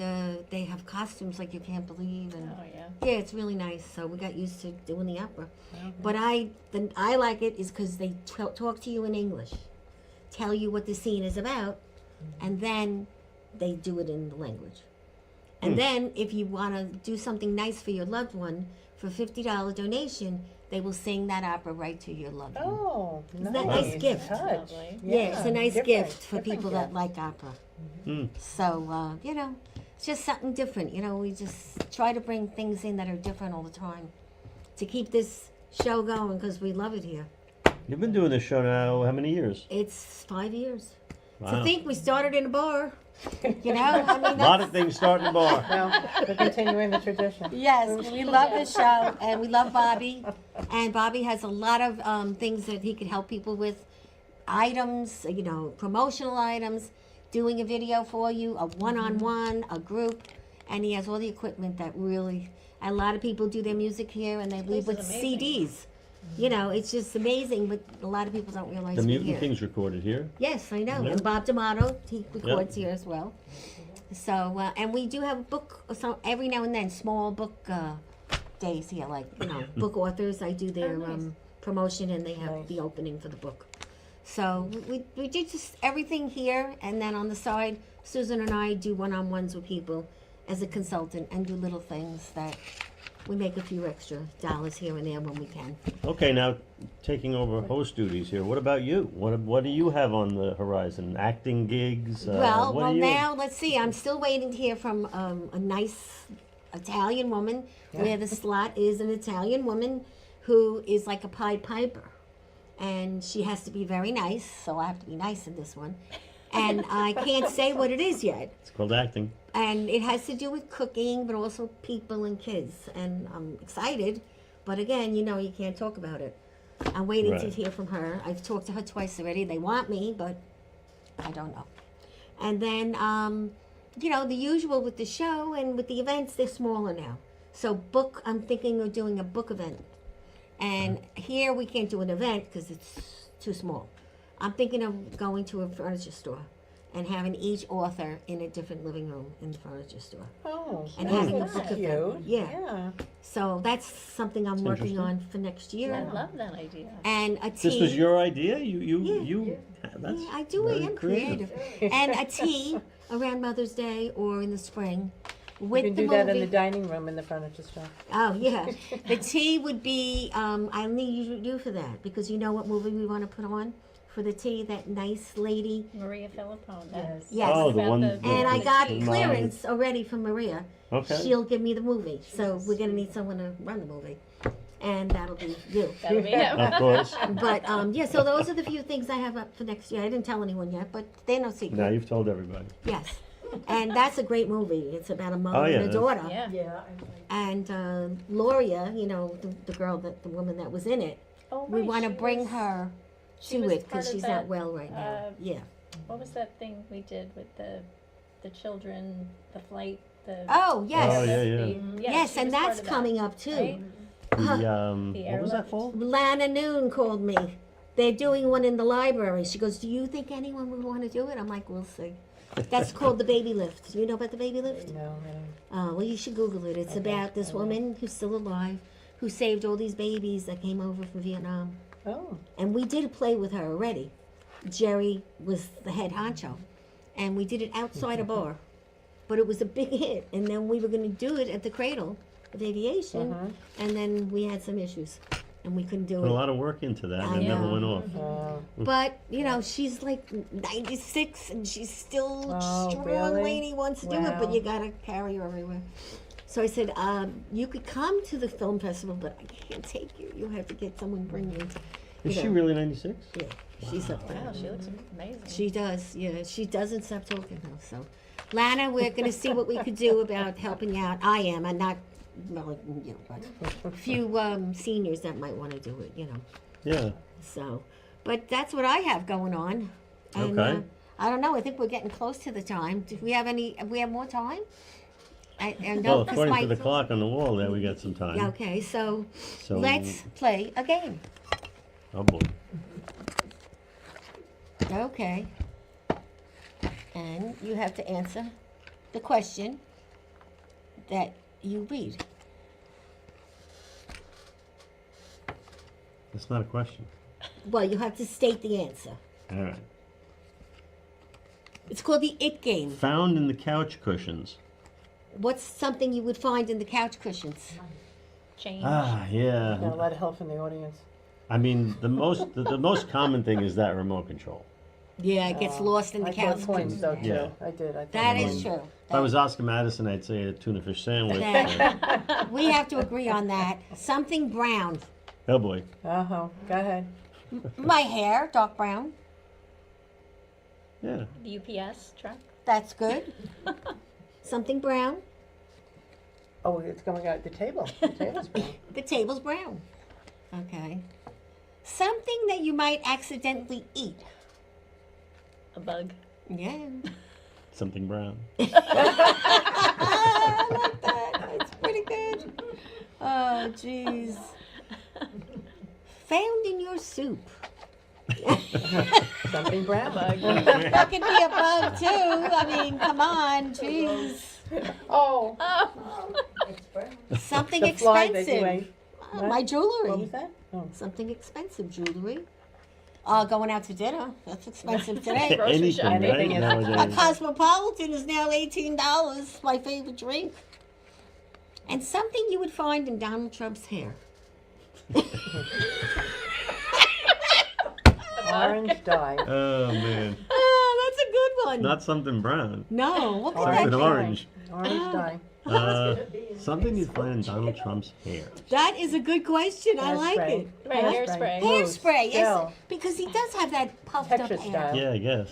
they have costumes like you can't believe. And Oh, yeah. yeah, it's really nice. So we got used to doing the opera. But I like it is because they talk to you in English, tell you what the scene is about, and then they do it in the language. And then if you want to do something nice for your loved one, for $50 donation, they will sing that opera right to your loved one. Oh, Isn't that a nice gift? Touch. Lovely. Yeah, it's a nice different- gift for different people that gift. like opera. Mm. So, it's just something different. We just try to bring things in that are different all the time to keep this show going because we love it here. You've been doing this show now how many years? It's 5 years. To Wow. think we started in a bar, I mean, A lot of things start in the bar. No, we're continuing the tradition. yes, we love this show and we love Bobby. And Bobby has a lot of things that he can help people with, items, promotional items, doing a video for you, a one-on-one, a group, and he has all the equipment that really, a lot of people do their music here and they leave This with is amazing. CDs. It's just amazing, but a lot of people don't realize The we're Mutant here. Kings recorded here. Yes, I know. Yeah. And Bob D'Amato, he records here as well. So, and we do have a book, so every now and then, small book days here, like, book authors. I do their promotion and they have Nice. the opening for the book. So we do just everything here, and then on the side, Susan and I do one-on-ones with people as a consultant and do little things that we make a few extra dollars here and there when we can. Okay, now taking over host duties here. What about you? What do you have on the horizon? Acting gigs? Well, what do you... now let's see. I'm still waiting to hear from a nice Italian woman, where the slot is an Italian woman who is like a Pied Piper, and she has to be very nice. So I have to be nice in this one, and I can't say what it is yet. It's called acting. And it has to do with cooking, but also people and kids. And I'm excited, but again, you can't talk about it. I'm waiting to Right. hear from her. I've talked to her twice already. They want me, but I don't know. And then, the usual with the show and with the events, they're smaller now. So I'm thinking of doing a book event. And here we can't do an event because it's too small. I'm thinking of going to a furniture store and having each author in a different living room in the furniture store. Oh, And that's having a book cute. event. Yeah. Yeah. So that's something I'm working interesting. on for next year. I love that idea. And a tea. This was your idea? Yeah. You that's Yeah, I do. I very am creative. And a tea around Mother's Day or in the spring with You can the do movie. that in the dining room in the furniture store. Oh yeah, the tea would be. I'll need you for that because you know what movie we want to put on for the tea. That nice lady. Maria Filippone. Yes. Yes. Oh, the About one. And I the got tea. clearance already from Maria. Okay. She'll give me the movie, so we're gonna need someone to run the movie, and that'll be you. That'll be him. Of course. But yeah, so those are the few things I have up for next year. I didn't tell anyone yet, but they're no secret. Now you've told everybody. Yes, and that's a great movie. It's about a mother Oh, yeah, and a that's- daughter. Yeah. Yeah, And Lauria, the girl the woman that was in it, Oh, we right, want to she bring was- her she to was it because part of she's that, not well right now. Yeah. What was that thing we did with the children, the flight, the Oh yes. Oh, yeah, yeah. Yes, she and was part that's of that, coming up too. right? The, The what was that airlift. for? Lana Noon called me. They're doing one in the library. She goes, "Do you think anyone would want to do it?" I'm like, "We'll see." That's called the baby lift. Do you know about the baby lift? No, Well, you should Google it. It's about this woman who's still alive, who saved all these babies that came over from Vietnam. Oh, And we did a play with her already. Jerry was the head honcho. And we did it outside a bar. But it was a big hit. And then we were going to do it at the Cradle of Aviation. And then we had some issues. And we couldn't do Put a it. lot of work into that, I and it never know. went off. But, she's like 96 and she's still Oh, strong really? lady, wants to do it, but Wow. you got to carry her everywhere. So I said, you could come to the film festival, but I can't take you. You have to get someone bring you. Is You she know. really 96? Yeah, she's up there. Wow, she looks amazing. She does, yeah. She doesn't stop talking though. So, Lana, we're going to see what we could do about helping you out. I am. I'm not well, you know, but a few seniors that might want to do it, you know. Yeah. So, but that's what I have going on. And, Okay. I don't know. I think we're getting close to the time. Do we have any? We have more time? I Well, know 'cause according my, to the clock on the wall there, we got some time. Yeah, okay, so So, let's play a game. Oh boy. Okay. And you have to answer the question that you read. That's not a question. Well, you have to state the answer. All right. It's called the It Game. Found in the couch cushions. What's something you would find in the couch cushions? Change. Ah, Got a yeah. lot of help from the audience. I mean, the most common thing is that remote control. Yeah, it gets lost in the I couch thought coins cushions. though too. Yeah. I did. I thought That coins. is true. If I was Oscar Madison, I'd say a tuna fish sandwich. That- we have to agree on that. Something brown. Oh boy. Uh-huh. Go ahead. My hair, dark brown. Yeah. The UPS truck. That's good. Something brown. Oh, it's going out the table. The table's brown. The table's brown. Okay. Something that you might accidentally eat. A bug. Yeah. Something brown. I like that. It's pretty good. Oh, jeez. Found in your soup. Something brown. That could be a bug too. I mean, come on, jeez. Oh, It's brown. Something the fly that you expensive. ate. My What jewelry. was that? Oh. Something expensive jewelry. Going out to dinner. That's expensive today. Grocery Anything, shopping. right? Anything is- A Nowadays. Cosmopolitan is now $18. My favorite drink. And something you would find in Donald Trump's hair. Orange dye. Oh man. Oh, that's a good one. Not something brown. No, what could Something that be? orange. Orange dye. Something you'd find in Donald Trump's hair. That is a good question. I like Hairspray. it. Right, hairspray. Mousse, Hairspray, yes, gel. because he does have that puffed up Texture hair. style. Yeah, I guess.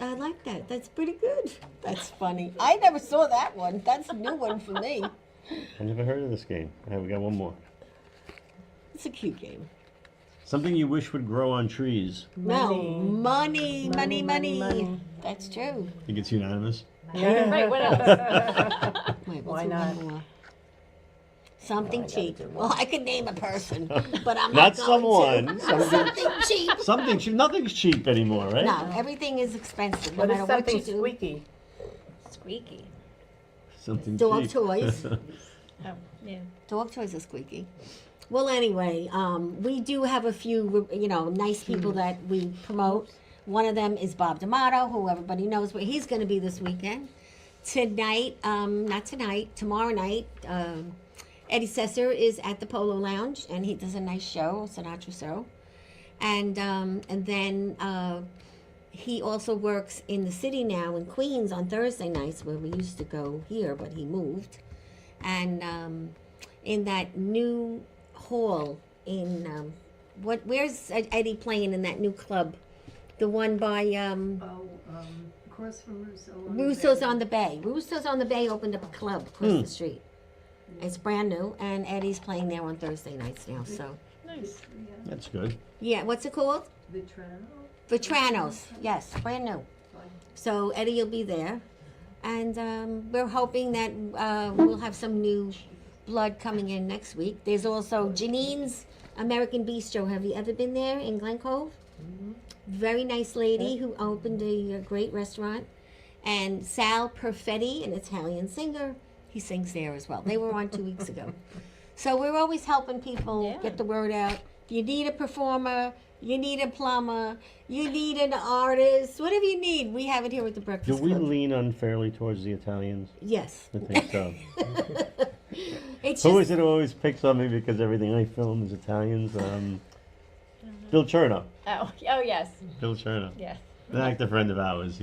I like that. That's pretty good. That's funny. I never saw that one. That's a new one for me. I never heard of this game. All right, we got one more. It's a cute game. Something you wish would grow on trees. No, money. Money. That's true. Think it's unanimous? Yeah. Right, what else? Wait, Why what's not? one more? Something I gotta cheap. do one. Well, I could name a person, but I'm Not not going someone. to. Something, Something cheap. something cheap. Nothing's cheap anymore, right? No, everything is expensive. No What is matter what you something do. squeaky? Squeaky. Something Dog cheap. toys. Oh, yeah. Dog toys are squeaky. Well, anyway, we do have a few, nice people that we promote. One of them is Bob D'Amato, who everybody knows where he's going to be this weekend. Tonight, not tonight, tomorrow night, Eddie Sesser is at the Polo Lounge, and he does a nice show, a Sinatra show. And then he also works in the city now in Queens on Thursday nights, where we used to go here, but he moved. And in that new hall in where's Eddie playing in that new club? The one by Across from Russo. Russo's on the Bay. Russo's on the Bay opened up a club across the street. It's brand new, and Eddie's playing there on Thursday nights now. So Nice. That's good. yeah, what's it called? Vitranos. Yes, brand new. So Eddie will be there, and we're hoping that we'll have some new blood coming in next week. There's also Janine's American Bistro. Have you ever been there in Glen Cove? Very nice lady who opened a great restaurant. And Sal Perfetti, an Italian singer, he sings there as well. They were on 2 weeks ago. So we're always helping people Yeah. get the word out. If you need a performer, you need a plumber, you need an artist, whatever you need, we have it here at the Do Breakfast we Club. lean unfairly towards the Italians? Yes. I think so. It's Who just, is it who always picks on me because everything I film is Italians? Bill Cherno. Oh, yes. Bill Cherno. Yes. An actor friend of ours.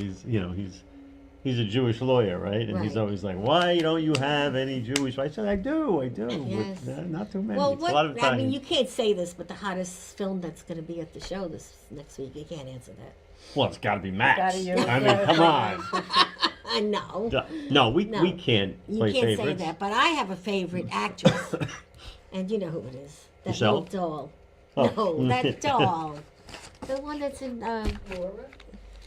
He's a Jewish lawyer, right? And he's Right. always like, "Why don't you have any Jewish?" I said, "I do, Yes. but not too many. well, It's a lot of I mean, Italians." you can't say this, but the hottest film that's going to be at the show this next week, you can't answer that. Well, it's got to be Max. Gotta use- I mean, come on. No. No, we No. can't You play can't favorites. say that, but I have a favorite actress. And you know who it is. That Yourself? little doll. Oh. No, that doll. The one that's in, Laura?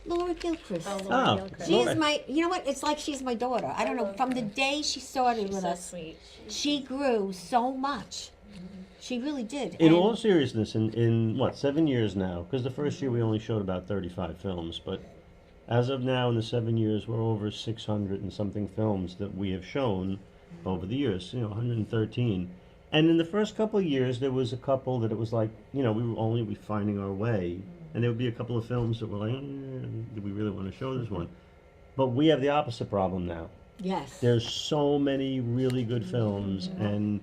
Laura Gilchrist. Oh, Oh, Laura Gilchrist. She is Laura. my, you know what? It's like she's my daughter. I don't know. From the day she started with So us, sweet. she grew so much. She really did. In And- all seriousness, in what, 7 years now? Because the first year we only showed about 35 films, but as of now, in the 7 years, we're over 600 and something films that we have shown over the years. 113. And in the first couple of years, there was a couple that it was like, we were only finding our way, and there would be a couple of films that were like, do we really want to show this one? But we have the opposite problem now. Yes. There's so many really good films, and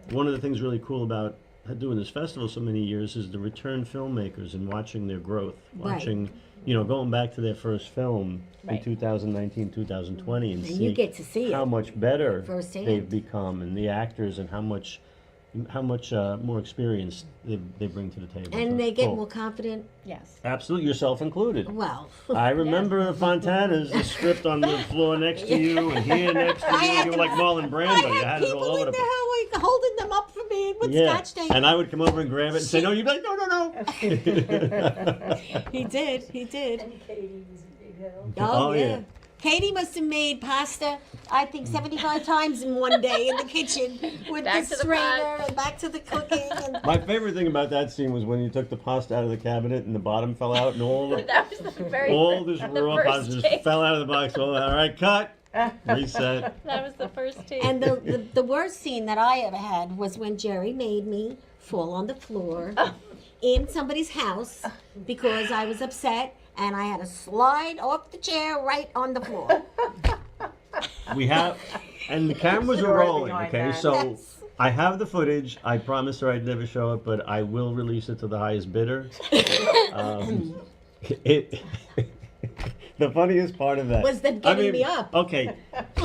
one of the things really cool about doing this festival so many years is the return filmmakers and watching their growth, Right. watching, going back to their first film Right. in 2019, 2020, and And see you get to see how it. much better firsthand. they've become, and the actors, and how much more experience they bring to the table. So And they it's get cool. more confident. Yes. Absolutely, yourself included. Well, I remember the Fontanas, the script on the floor next to you and here next to I you. had You were to- like Marlon Brando. I You had had it all people over in the the place. hallway holding them up for me with Yeah, scotch tape. and I would come over and grab it and say, no, you'd be like, no, no, no. He did. He did. And Katie was a big help. Oh, Oh, yeah. yeah. Katie must have made pasta, I think, 75 times in one day in the kitchen with Back the to the strainer pot. and back to the cooking. And My favorite thing about that scene was when you took the pasta out of the cabinet and the bottom fell out and all That was the very all first, this the raw first pasta just take. fell out of the box. All right, cut, reset. That was the first take. And the worst scene that I ever had was when Jerry made me fall on the floor in somebody's house because I was upset and I had to slide off the chair right on the floor. We have, and the cameras are Story rolling. behind Okay, that. so Yes. I have the footage. I promised her I'd never show it, but I will release it to the highest bidder. It. The funniest part of that Was them getting me up. Okay,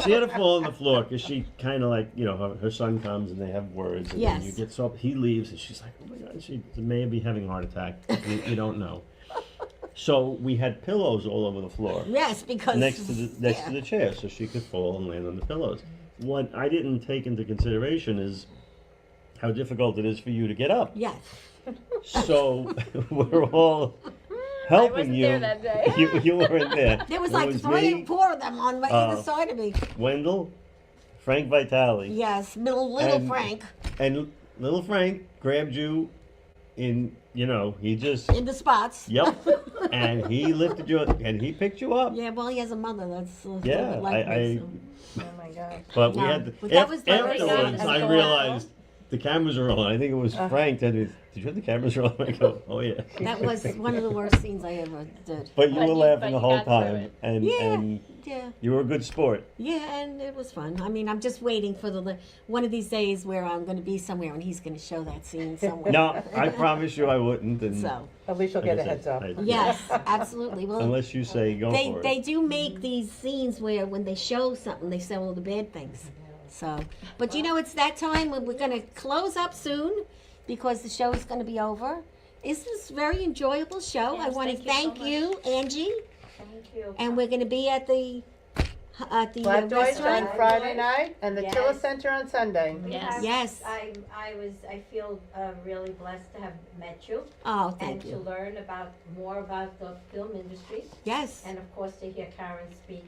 she had to fall on the floor because she kind of like, her son comes and they have words, and then Yes. you get so he leaves and she's like, oh my god, she may be having a heart attack. You don't know. So we had pillows all over the floor Yes, because next to the chair, so she could fall and land on the pillows. What I didn't take into consideration is how difficult it is for you to get up. Yes. So we're all helping wasn't you. there that day. You weren't there. There was It like three me, or four of them on either uh, side of me. Wendell, Frank Vitale, Yes, little and- Frank and little Frank grabbed you in. He just. in the spots. Yep. And he lifted you up, and he picked you up. Yeah, well, he has a mother that's a little Yeah, bit like me. So. Oh my God. But we No, had but that was the very afterwards. good. I realized the cameras are rolling. I think it was Frank that did you have the cameras rolling? I go, oh yeah. That was one of the worst scenes I ever did. But you But were you- laughing but the you whole got through time, it. and Yeah, you were a good sport. yeah, and it was fun. I mean, I'm just waiting for one of these days where I'm going to be somewhere and he's going to show that scene somewhere. No, I promise you I wouldn't. And So, At least you'll like get I a said, heads up. I- yes, absolutely. Well, Unless you say go they for they it. do make these scenes where when they show something, they show all the bad things. So, but it's that time when we're going to close up soon because the show is going to be over. It's this very enjoyable show. I Yes, want to thank you so thank you, Angie, Thank you. and we're going to be at the Black Deutsch restaurant. on Friday night and the Yes. Tilla Center on Sunday. Yes. Yes. I feel really blessed to have met you Oh, and thank to you. learn more about the film industry, Yes, and of course to hear Karen speak.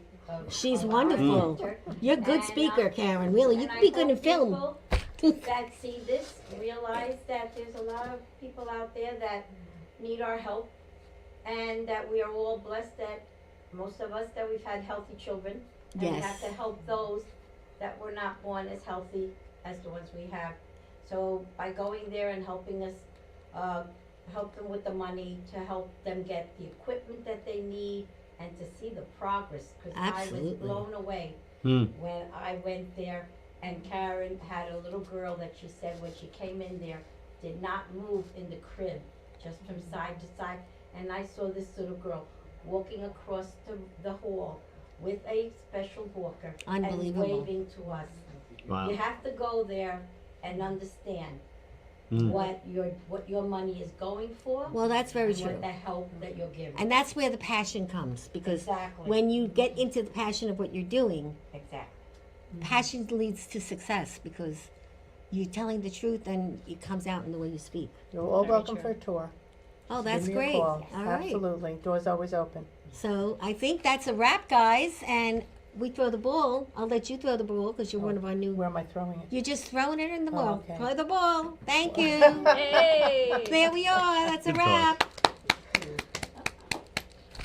she's of our wonderful. center. You're a good And, speaker, Karen. Really, you and could I be good in hope film. people that see this realize that there's a lot of people out there that need our help, and that we are all blessed that most of us that we've had healthy children, and we have Yes. to help those that were not born as healthy as the ones we have. So by going there and helping us, help them with the money to help them get the equipment that they need and to see the progress, because I was Absolutely. blown away when I went there, and Karen had a little girl that she said when she came in there did not move in the crib, just from side to side. And I saw this little girl walking across the hall with a special walker and Unbelievable. waving to us. Wow. You have to go there and understand what your money is going for. Well, that's very and true. what the help that you're giving. And that's where the passion comes, because Exactly. when you get into the passion of what you're doing, Exactly. passion leads to success, because you're telling the truth and it comes out in the way you speak. You're all Very welcome true. for a tour. Oh, that's Give me a great. call. All right. Absolutely. Door's always open. So I think that's a wrap, guys. And we throw the ball. I'll let you throw the ball because you're one of our new. Where am I throwing it? You're just throwing it in the Oh, ball. okay. Throw the ball. Thank you. Hey! There we are. That's a Good talk. wrap.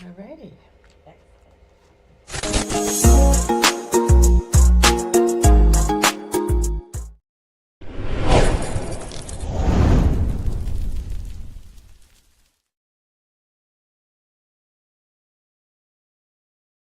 Alrighty. Excellent.